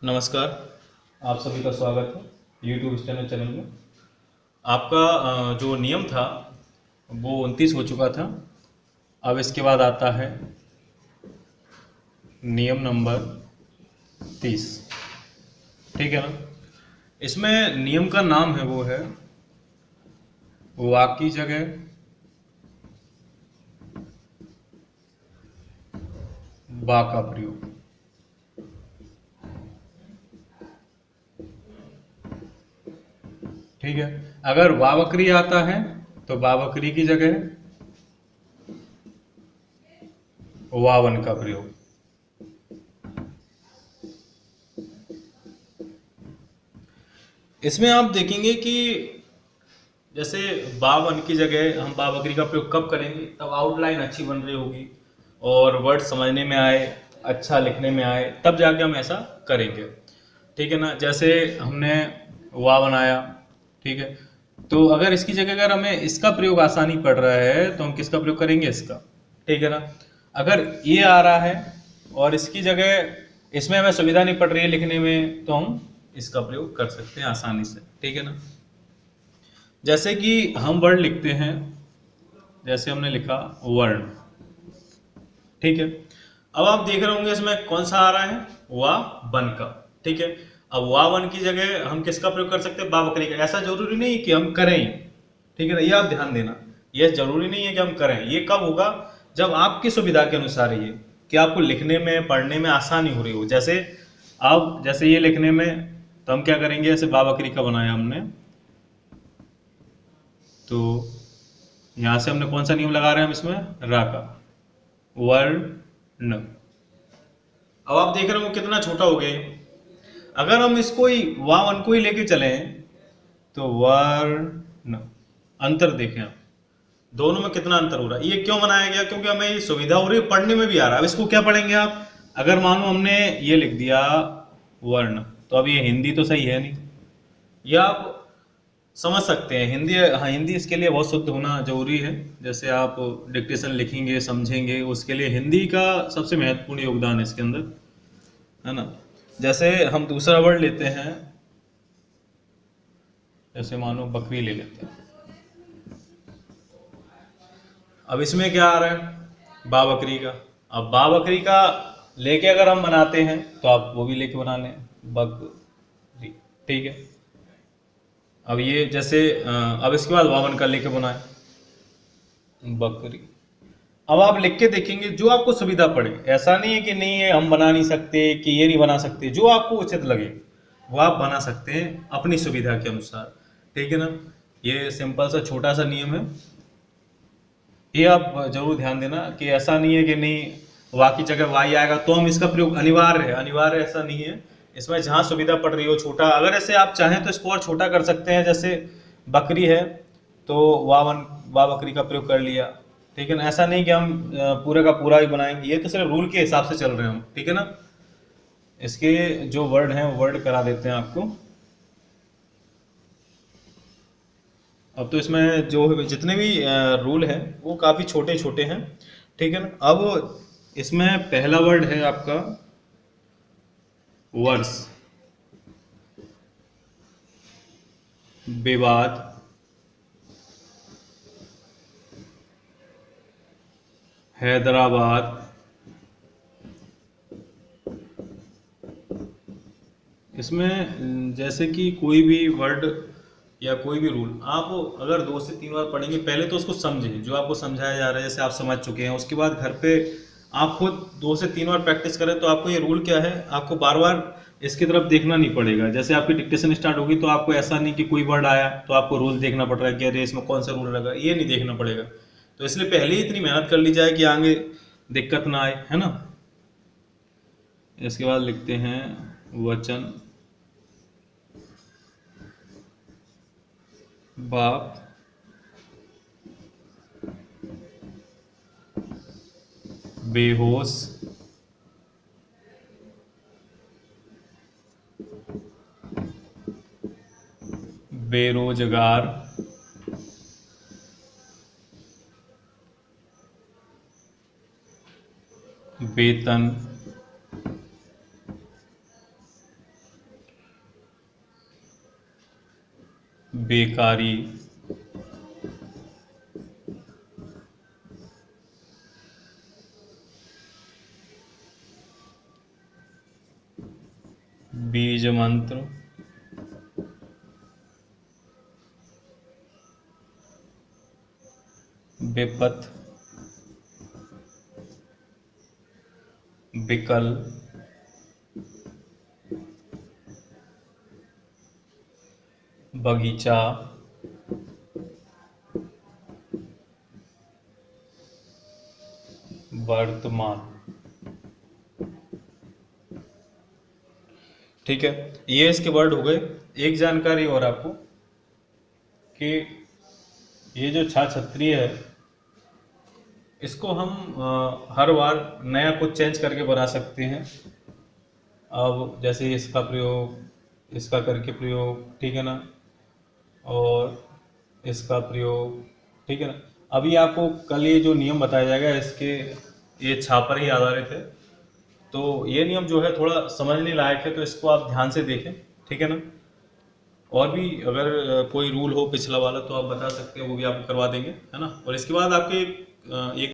नमस्कार। आप सभी का स्वागत है यूट्यूब चैनल में। आपका जो नियम था वो 29 हो चुका था। अब इसके बाद आता है नियम नंबर 30। ठीक है ना। इसमें नियम का नाम है वो है वाक की जगह बा का प्रयोग। ठीक है। अगर वा बकरी आता है तो बा बकरी की जगह वावन का प्रयोग। इसमें आप देखेंगे कि जैसे बा वन की जगह हम बा बकरी का प्रयोग कब करेंगे, तब आउटलाइन अच्छी बन रही होगी और वर्ड समझने में आए, अच्छा लिखने में आए, तब जाके हम ऐसा करेंगे। ठीक है ना। जैसे हमने वा बनाया, ठीक है, तो अगर इसकी जगह अगर हमें इसका प्रयोग आसानी पड़ रहा है तो हम किसका प्रयोग करेंगे, इसका। ठीक है ना। अगर ये आ रहा है और इसकी जगह इसमें हमें सुविधा नहीं पड़ रही है लिखने में, तो हम इसका प्रयोग कर सकते हैं आसानी से। ठीक है ना। जैसे कि हम वर्ड लिखते हैं, जैसे हमने लिखा वर्ण। ठीक है। अब आप देख रहे होंगे इसमें कौन सा आ रहा है, वा वन का। ठीक है। अब वा वन की जगह हम किसका प्रयोग कर सकते हैं, बा बकरी का। ऐसा जरूरी नहीं कि हम करें। ठीक है ना, ये आप ध्यान देना। ये जरूरी नहीं है कि हम करें। ये कब होगा, जब आपकी सुविधा के अनुसार ये कि आपको लिखने में पढ़ने में आसानी हो रही हो। जैसे अब जैसे ये लिखने में, तो हम क्या करेंगे, जैसे बा बकरी का बनाया हमने, तो यहां से हमने कौन सा नियम लगा रहे हैं हम इसमें, रा का, वर्ण। अब आप देख रहे हो कितना छोटा हो गया। अगर हम इसको ही वा वन को ही लेके चले तो वर्ण, अंतर देखें आप, दोनों में कितना अंतर हो रहा है। ये क्यों बनाया गया, क्योंकि हमें ये सुविधा हो रही है, पढ़ने में भी आ रहा है। अब इसको क्या पढ़ेंगे आप, अगर मानो हमने ये लिख दिया वर्ण, तो अब ये हिंदी तो सही है नहीं। या आप समझ सकते हैं हिंदी, हाँ हिंदी इसके लिए बहुत शुद्ध होना जरूरी है। जैसे आप डिक्टेशन लिखेंगे समझेंगे, उसके लिए हिंदी का सबसे महत्वपूर्ण योगदान है इसके अंदर, है ना। जैसे हम दूसरा वर्ड लेते हैं, जैसे मानो बकरी ले लेते हैं। अब इसमें क्या आ रहा है, बा बकरी का। अब बा बकरी का लेके अगर हम बनाते हैं तो आप वो भी लेके बना लें, बकरी। ठीक है। अब ये जैसे अब इसके बाद वावन का लेके बनाए, बकरी। अब आप लिख के देखेंगे जो आपको सुविधा पड़े। ऐसा नहीं है कि नहीं है हम बना नहीं सकते, कि ये नहीं बना सकते। जो आपको उचित लगे वो आप बना सकते हैं अपनी सुविधा के अनुसार। ठीक है ना। ये सिंपल सा छोटा सा नियम है, ये आप जरूर ध्यान देना कि ऐसा नहीं है कि नहीं वा की जगह वाई आएगा तो हम इसका प्रयोग अनिवार्य है, अनिवार्य ऐसा नहीं है। इसमें जहां सुविधा पड़ रही हो छोटा, अगर ऐसे आप चाहें तो इसको और छोटा कर सकते हैं। जैसे बकरी है तो वावन, वा बकरी का प्रयोग कर लिया। ठीक है ना। ऐसा नहीं कि हम पूरे का पूरा ही बनाएंगे, ये तो सिर्फ रूल के हिसाब से चल रहे हैं हम। ठीक है ना। इसके जो वर्ड हैं वर्ड करा देते हैं आपको। अब तो इसमें जो जितने भी रूल हैं वो काफ़ी छोटे छोटे हैं। ठीक है ना। अब इसमें पहला वर्ड है आपका वर्ष, विवाद, हैदराबाद। इसमें जैसे कि कोई भी वर्ड या कोई भी रूल आप अगर 2 से 3 बार पढ़ेंगे, पहले तो उसको समझें जो आपको समझाया जा रहा है, जैसे आप समझ चुके हैं। उसके बाद घर पे आप खुद 2 से 3 बार प्रैक्टिस करें तो आपको ये रूल क्या है, आपको बार बार इसकी तरफ देखना नहीं पड़ेगा। जैसे आपकी डिक्टेशन स्टार्ट होगी तो आपको ऐसा नहीं कि कोई वर्ड आया तो आपको रूल देखना पड़ रहा है कि अरे इसमें कौन सा रूल लगा, ये नहीं देखना पड़ेगा। तो इसलिए पहले ही इतनी मेहनत कर ली जाए कि आगे दिक्कत ना आए, है ना। इसके बाद लिखते हैं वचन, बाप, बेहोश, बेरोजगार, वेतन, बेकारी, बीज मंत्र, विपत, विकल, बगीचा, वर्तमान। ठीक है, ये इसके वर्ड हो गए। एक जानकारी और आपको कि ये जो छाछत्री है, इसको हम हर बार नया कुछ चेंज करके बना सकते हैं। अब जैसे इसका प्रयोग, इसका करके प्रयोग, ठीक है ना, और इसका प्रयोग, ठीक है ना। अभी आपको कल ये जो नियम बताया जाएगा, इसके ये छाप पर ही आधारित है, तो ये नियम जो है थोड़ा समझने लायक है, तो इसको आप ध्यान से देखें, ठीक है ना। और भी अगर कोई रूल हो पिछला वाला तो आप बता सकते हैं, वो भी आपको करवा देंगे, है ना। और इसके बाद आपके एक